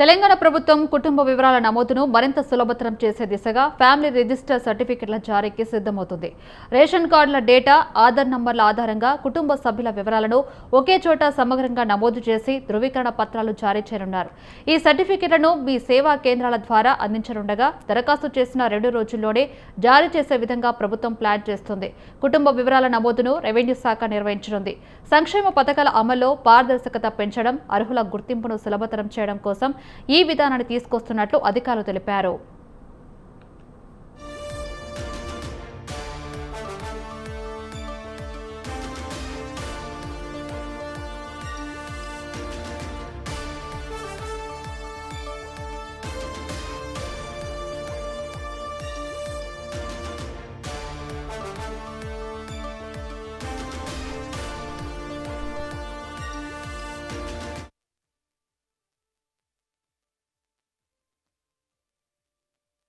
తెలంగాణ ప్రభుత్వం కుటుంబ వివరాల నమోదును మరింత సులభతరం చేసే దిశగా ఫ్యామిలీ రిజిస్టర్ సర్టిఫికెట్ల జారీకి సిద్ధమవుతుంది. రేషన్ కార్డుల డేటా, ఆధార్ నంబర్ల ఆధారంగా కుటుంబ సభ్యుల వివరాలను ఒకే చోట సమగ్రంగా నమోదు చేసి ధృవీకరణ పత్రాలు జారీ చేయనున్నారు. ఈ సర్టిఫికెట్లను మీ సేవా కేంద్రాల ద్వారా అందించనుండగా దరఖాస్తు చేసిన 2 రోజుల్లోనే జారీ చేసే విధంగా ప్రభుత్వం ప్లాన్ చేస్తుంది. కుటుంబ వివరాల నమోదును రెవెన్యూ శాఖ నిర్వహించనుంది. సంక్షేమ పథకాల అమల్లో పారదర్శకత పెంచడం, అర్హుల గుర్తింపును సులభతరం చేయడం కోసం ఈ విధానాన్ని తీసుకొస్తున్నట్లు అధికారులు తెలిపారు.